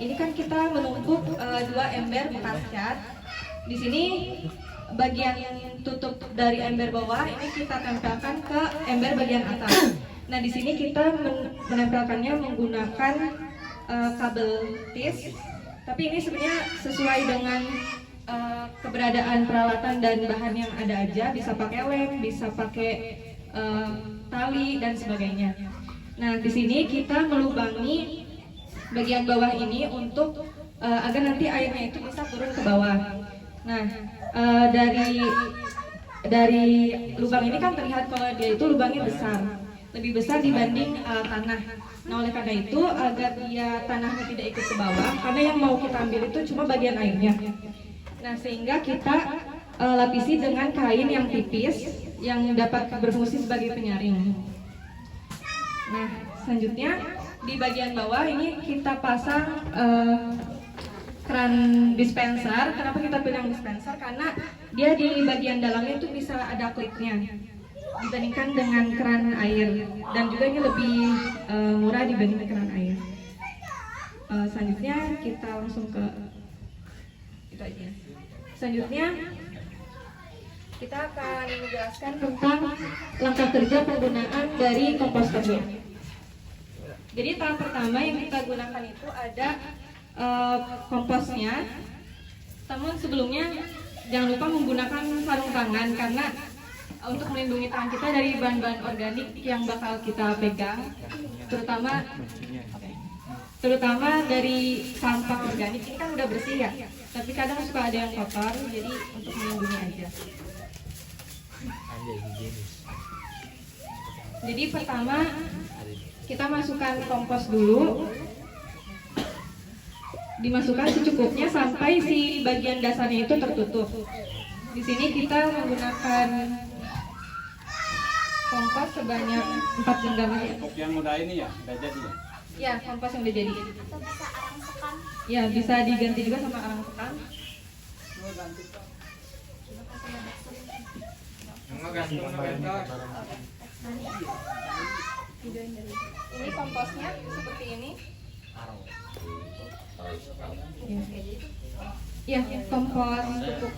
ini kan kita menumpuk dua ember bekas cat. Di sini bagian yang tutup dari ember bawah ini kita tempelkan ke ember bagian atas. Nah, di sini kita menempelkannya menggunakan kabel tis. Tapi ini sebenarnya sesuai dengan keberadaan peralatan dan bahan yang ada aja. Bisa pakai lem, bisa pakai tali dan sebagainya. Nah, di sini kita melubangi bagian bawah ini untuk agar nanti airnya itu bisa turun ke bawah. Nah, dari lubang ini kan terlihat kalau dia itu lubangnya besar, lebih besar dibanding tanah. Nah, oleh karena itu agar dia tanahnya tidak ikut ke bawah, karena yang mau kita ambil itu cuma bagian airnya. Nah, sehingga kita lapisi dengan kain yang tipis yang dapat berfungsi sebagai penyaring. Nah, selanjutnya di bagian bawah ini kita pasang keran dispenser. Kenapa kita bilang dispenser? Karena dia di bagian dalamnya itu bisa ada klipnya dibandingkan dengan keran air, dan juga ini lebih murah dibanding keran air. Selanjutnya kita langsung ke itu aja. Selanjutnya kita akan menjelaskan tentang langkah kerja penggunaan dari komposternya. Jadi tahap pertama yang kita gunakan itu ada komposnya. Namun sebelumnya jangan lupa menggunakan sarung tangan karena untuk melindungi tangan kita dari bahan-bahan organik yang bakal kita pegang, terutama dari sampah organik. Ini kan udah bersih ya, tapi kadang suka ada yang kotor, jadi untuk melindungi aja. Jadi pertama kita masukkan kompos dulu, dimasukkan secukupnya sampai si bagian dasarnya itu tertutup. Di sini kita menggunakan kompos sebanyak 4 genggam aja. Yang udah ini ya, udah jadi ya? Ya, kompos yang udah jadi. Atau bisa arang sekam? Ya, bisa diganti juga sama arang sekam. Ini komposnya seperti ini. Ya, kompos pupuk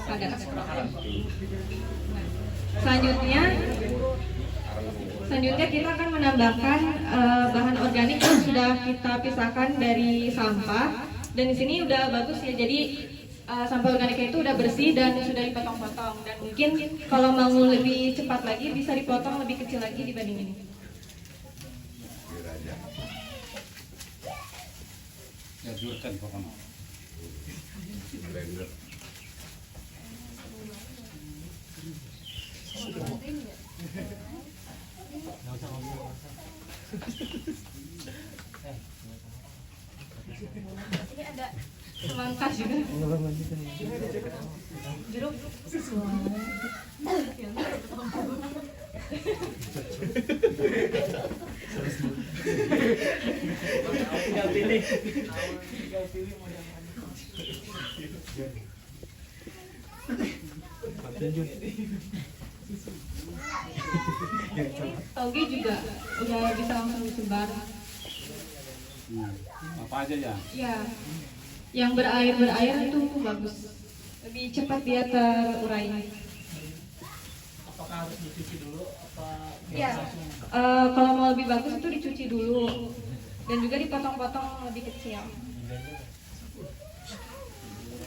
padat. Selanjutnya kita akan menambahkan bahan organik yang sudah kita pisahkan dari sampah. Dan di sini udah bagus ya, jadi sampah organiknya itu udah bersih dan sudah dipotong-potong. Dan mungkin kalau mau lebih cepat lagi bisa dipotong lebih kecil lagi dibanding ini. Ya, jurkan pokoknya. Ini ada semangka juga. Jeruk. Tinggal pilih. Toge juga udah bisa langsung disebar. Apa aja ya? Ya, yang berair itu bagus, lebih cepat dia terurai. Apakah harus dicuci dulu? Ya, kalau mau lebih bagus itu dicuci dulu dan juga dipotong-potong lebih kecil.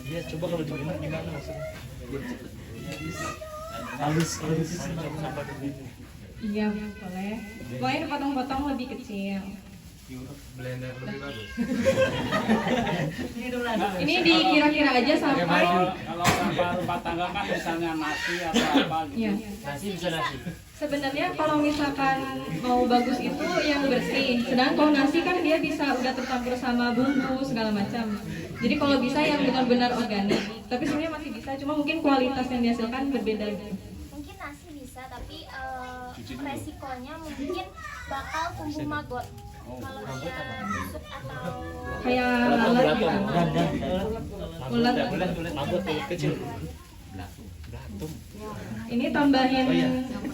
Dia coba kalau begini gimana maksudnya? Halus. Iya, boleh. Pokoknya dipotong-potong lebih kecil. Blender lebih bagus. Ini dikira-kira aja sampai. Kalau sampah rumah tangga kan misalnya nasi atau apa gitu. Ya. Nasi bisa nasi. Sebenarnya kalau misalkan mau bagus itu yang bersih. Sedangkan kalau nasi kan dia bisa udah tercampur sama bumbu segala macam. Jadi kalau bisa yang benar-benar organik. Tapi sebenarnya masih bisa, cuma mungkin kualitas yang dihasilkan berbeda. Mungkin nasi bisa, tapi resikonya mungkin bakal tumbuh maggot. Kalau dia busuk atau Kayak lalat gitu. Ulat. Mabut kecil. Ini tambahin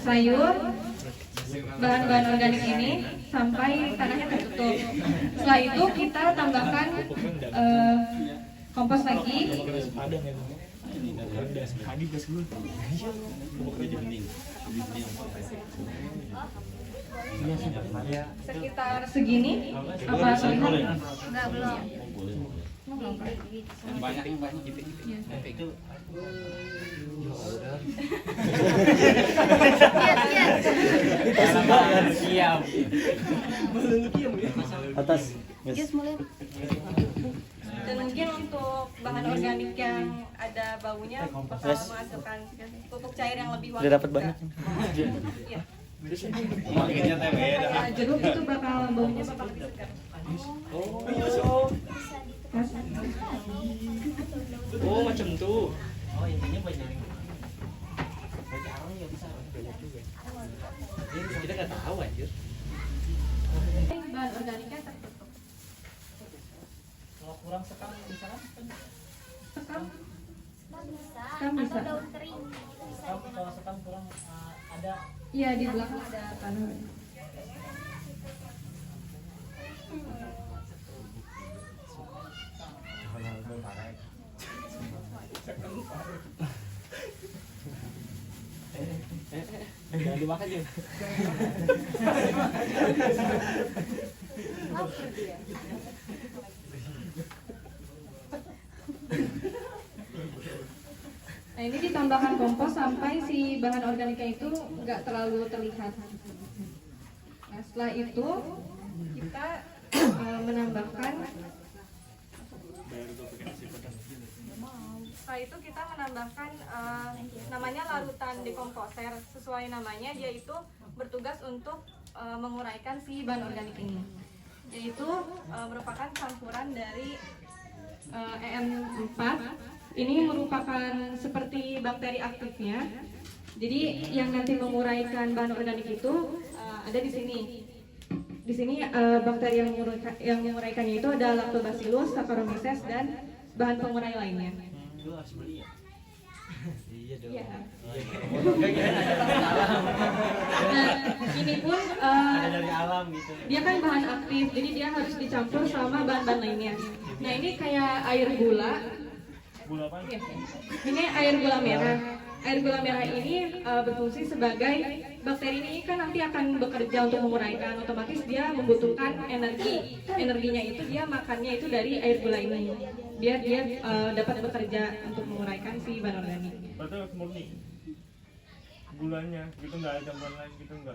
sayur bahan-bahan organik ini sampai tanahnya tertutup. Setelah itu kita tambahkan kompos lagi. Padang ya. Padi gas dulu. Sekitar segini apa terlihat? Enggak, belum. Yang banyak gitu. Itu Siap. Atas. Jus mulai. Dan mungkin untuk bahan organik yang ada baunya bakal menghasilkan pupuk cair yang lebih wangi. Udah dapat banyak. Iya. makanya teh beda. Nah, jeruk itu bakal baunya bakal lebih segar. Oh, macam tuh. Oh, intinya banyak. Kita nggak tahu anjir. Bahan organiknya tertutup. Kalau kurang sekam misalkan Sekam Bisa. Kan bisa. Atau daun kering. Bisa. kalau sekam kurang ada iya di belakang ada tanah. jangan dimakan ya. Nah ini ditambahkan kompos sampai si bahan organiknya itu nggak terlalu terlihat. Nah setelah itu kita menambahkan. Setelah itu kita menambahkan namanya larutan dekomposer. Sesuai namanya dia itu bertugas untuk menguraikan si bahan organik ini. Yaitu merupakan campuran dari EM4. Ini merupakan seperti bakteri aktifnya. Jadi yang nanti menguraikan bahan organik itu ada di sini. Di sini bakteri yang menguraikannya itu ada Lactobacillus, Saccharomyces dan bahan pengurai lainnya. Lu harus beli ya? Iya dong. Iya. Nah, Nah, ini pun ada dari alam gitu. dia kan bahan aktif, jadi dia harus dicampur sama bahan-bahan lainnya. Nah ini kayak air gula. Gula apa? Ya. Ini air gula merah. Air gula merah ini berfungsi sebagai bakteri ini kan nanti akan bekerja untuk menguraikan, otomatis dia membutuhkan energi. Energinya itu dia makannya itu dari air gula ini. Biar dia dapat bekerja untuk menguraikan si bahan organik. Berarti murni gulanya gitu, nggak ada campuran lain gitu, nggak?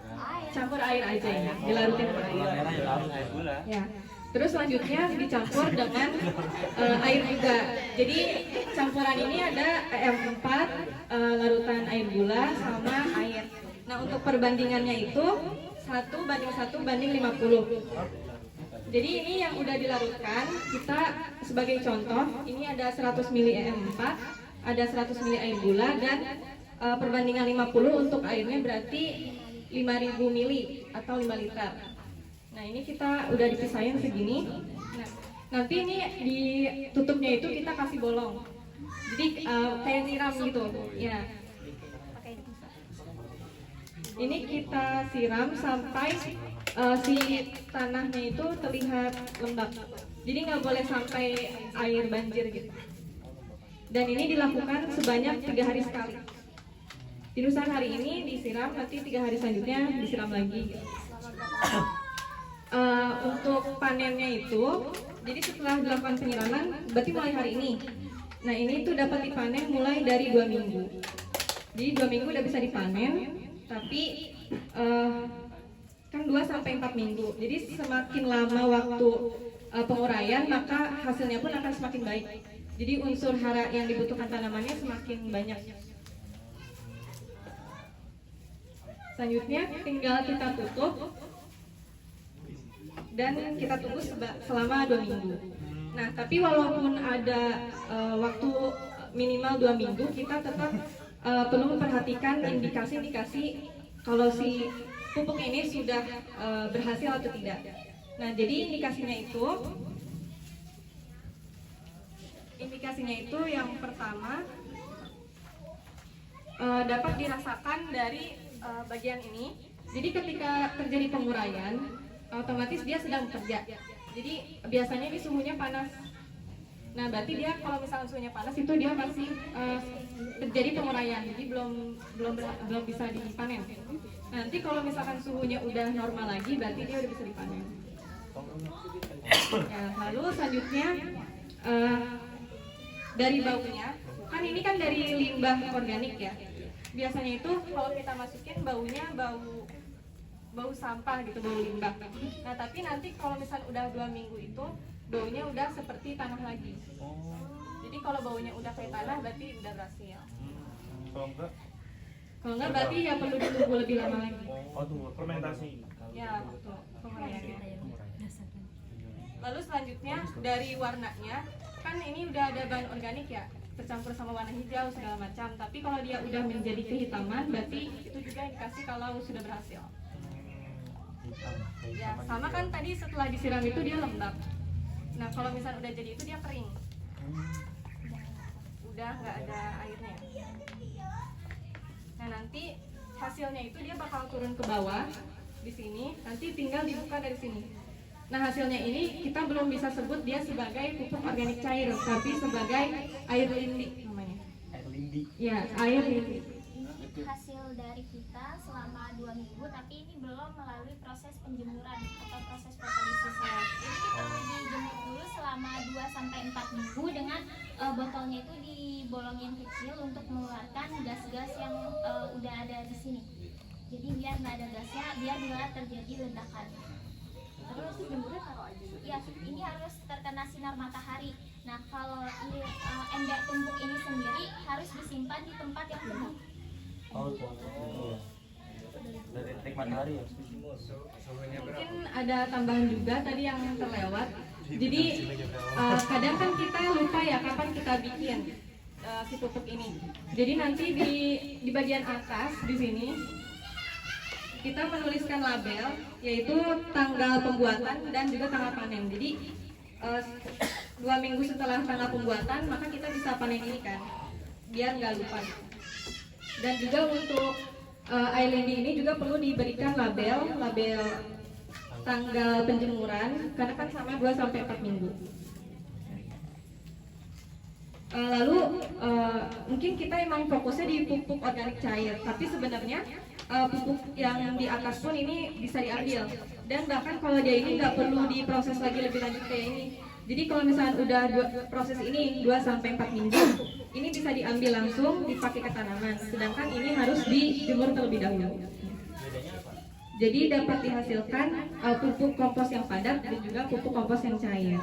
Campur air aja ya, dilarutin sama air. Merah ya larut air gula. Ya. Terus selanjutnya dicampur dengan air juga. Jadi campuran ini ada EM4, larutan air gula sama air. Nah untuk perbandingannya itu 1:1:50. Jadi ini yang udah dilarutkan, kita sebagai contoh, ini ada 100 ml EM4, ada 100 ml air gula dan perbandingan 50 untuk airnya berarti 5000 ml atau 5 liter. Nah ini kita udah dipisahin segini. Nah, nanti ini di tutupnya itu kita kasih bolong. Jadi kayak siram gitu. Ya. Ini kita siram sampai si tanahnya itu terlihat lembab. Jadi nggak boleh sampai air banjir gitu. Dan ini dilakukan sebanyak 3 hari sekali. Dirusakan hari ini disiram, nanti 3 hari selanjutnya disiram lagi. Gitu. Untuk panennya itu, jadi setelah dilakukan penyiraman, berarti mulai hari ini. Nah ini tuh dapat dipanen mulai dari 2 minggu. Jadi 2 minggu udah bisa dipanen, tapi kan 2-4 minggu. Jadi semakin lama waktu penguraian, maka hasilnya pun akan semakin baik. Jadi unsur hara yang dibutuhkan tanamannya semakin banyak. Selanjutnya tinggal kita tutup. Dan kita tunggu selama 2 minggu. Nah, tapi walaupun ada waktu minimal 2 minggu, kita tetap perlu memperhatikan indikasi-indikasi kalau si pupuk ini sudah berhasil atau tidak. Nah, jadi indikasinya itu yang pertama dapat dirasakan dari bagian ini. Jadi ketika terjadi penguraian, otomatis dia sedang bekerja. Jadi biasanya ini suhunya panas. Nah, berarti dia kalau misalnya suhunya panas itu dia masih terjadi penguraian, jadi belum bisa dipanen. Nanti kalau misalkan suhunya udah normal lagi, berarti dia udah bisa dipanen. Ya, lalu selanjutnya dari baunya, kan ini kan dari limbah organik ya. Biasanya itu kalau kita masukin baunya bau sampah gitu, bau limbah. Nah, tapi nanti kalau misalnya udah 2 minggu itu baunya udah seperti tanah lagi. Jadi kalau baunya udah kayak tanah berarti udah berhasil. Kalau enggak berarti ya perlu ditunggu lebih lama lagi. Tunggu fermentasi. Ya, betul. Penguraiannya. Lalu selanjutnya dari warnanya, kan ini udah ada bahan organik ya, tercampur sama warna hijau segala macam. Tapi kalau dia udah menjadi kehitaman, berarti itu juga indikasi kalau sudah berhasil. Ya, sama kan tadi setelah disiram itu dia lembab. Nah, kalau misalnya udah jadi itu dia kering. Udah nggak ada airnya. Nah, nanti hasilnya itu dia bakal turun ke bawah di sini, nanti tinggal dibuka dari sini. Nah, hasilnya ini kita belum bisa sebut dia sebagai pupuk organik cair, tapi sebagai air lindi namanya. Air lindi. Ya, air lindi. Ini hasil dari kita selama 2 minggu, tapi ini belum melalui proses penjemuran atau proses fotolisis. Jadi kita dijemur dulu selama 2-4 minggu dengan botolnya itu dibolongin kecil untuk mengeluarkan gas-gas yang udah ada di sini. Jadi biar nggak ada gasnya, biar nggak terjadi ledakan. Terus jemurnya taruh aja. Ya, ini harus terkena sinar matahari. Nah, kalau ember tumpuk ini sendiri harus disimpan di tempat yang teduh. Dari terik matahari ya. Mungkin ada tambahan juga tadi yang terlewat. Jadi kadang kan kita lupa ya kapan kita bikin si pupuk ini. Jadi nanti di bagian atas di sini kita menuliskan label, yaitu tanggal pembuatan dan juga tanggal panen. Jadi 2 minggu setelah tanggal pembuatan maka kita bisa panen ini kan, biar nggak lupa. Dan juga untuk air lindi ini juga perlu diberikan label tanggal penjemuran, karena kan sama 2-4 minggu. Lalu mungkin kita emang fokusnya di pupuk organik cair, tapi sebenarnya pupuk yang di atas pun ini bisa diambil. Dan bahkan kalau dia ini nggak perlu diproses lagi lebih lanjut kayak ini. Jadi kalau misalnya udah proses ini 2-4 minggu, ini bisa diambil langsung dipakai ke tanaman. Sedangkan ini harus dijemur terlebih dahulu. Jadi dapat dihasilkan pupuk kompos yang padat dan juga pupuk kompos yang cair.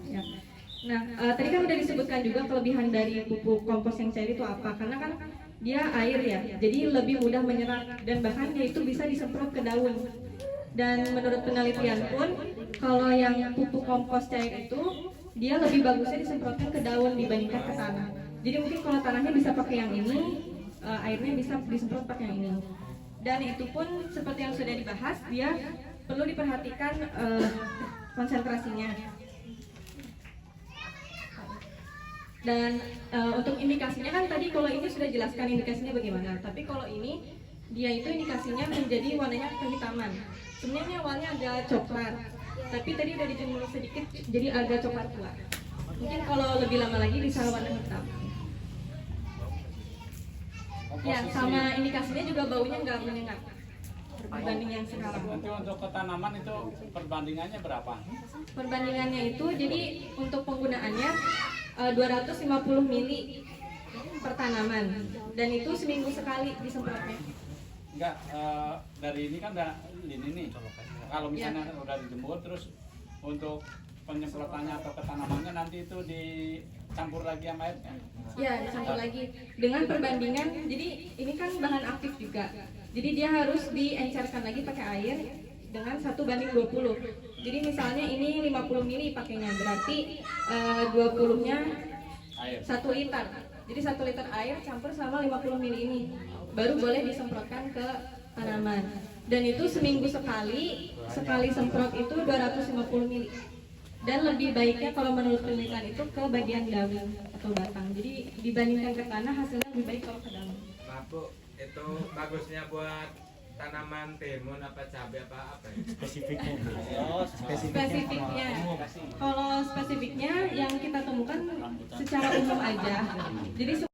Ya. Nah, tadi kan udah disebutkan juga kelebihan dari pupuk kompos yang cair itu apa? Karena kan dia air ya, jadi lebih mudah menyerap dan bahkan dia itu bisa disemprot ke daun. Dan menurut penelitian pun, kalau yang pupuk kompos cair itu dia lebih bagusnya disemprotkan ke daun dibandingkan ke tanah. Jadi mungkin kalau tanahnya bisa pakai yang ini, airnya bisa disemprot pakai yang ini. Dan itu pun seperti yang sudah dibahas, dia perlu diperhatikan konsentrasinya. Dan untuk indikasinya kan tadi kalau ini sudah jelaskan indikasinya bagaimana. Tapi kalau ini dia itu indikasinya menjadi warnanya kehitaman. Sebenarnya awalnya agak coklat, tapi tadi udah dijemur sedikit jadi agak coklat tua. Mungkin kalau lebih lama lagi bisa warna hitam. Ya, sama indikasinya juga baunya nggak menyengat berbanding yang sekarang. Nanti untuk ke tanaman itu perbandingannya berapa? Perbandingannya itu jadi untuk penggunaannya 250 mili per tanaman, dan itu seminggu sekali disemprotnya. Enggak, dari ini kan udah ini nih. Kalau misalnya udah dijemur terus untuk penyemprotannya atau ke tanamannya nanti itu dicampur lagi sama airnya. Ya, dicampur lagi dengan perbandingan. Jadi ini kan bahan aktif juga. Jadi dia harus diencerkan lagi pakai air dengan 1:20. Jadi misalnya ini 50 mili pakainya, berarti 20-nya Air. 1 liter. Jadi 1 liter air campur sama 50 mili ini baru boleh disemprotkan ke tanaman. Dan itu seminggu sekali semprot itu 250 mili. Dan lebih baiknya kalau menurut penelitian itu ke bagian daun atau batang. Jadi dibandingkan ke tanah hasilnya lebih baik kalau ke daun. Maaf Bu, itu bagusnya buat tanaman timun apa cabai apa ya? Spesifiknya. Spesifiknya, kalau spesifiknya yang kita temukan secara umum aja. Jadi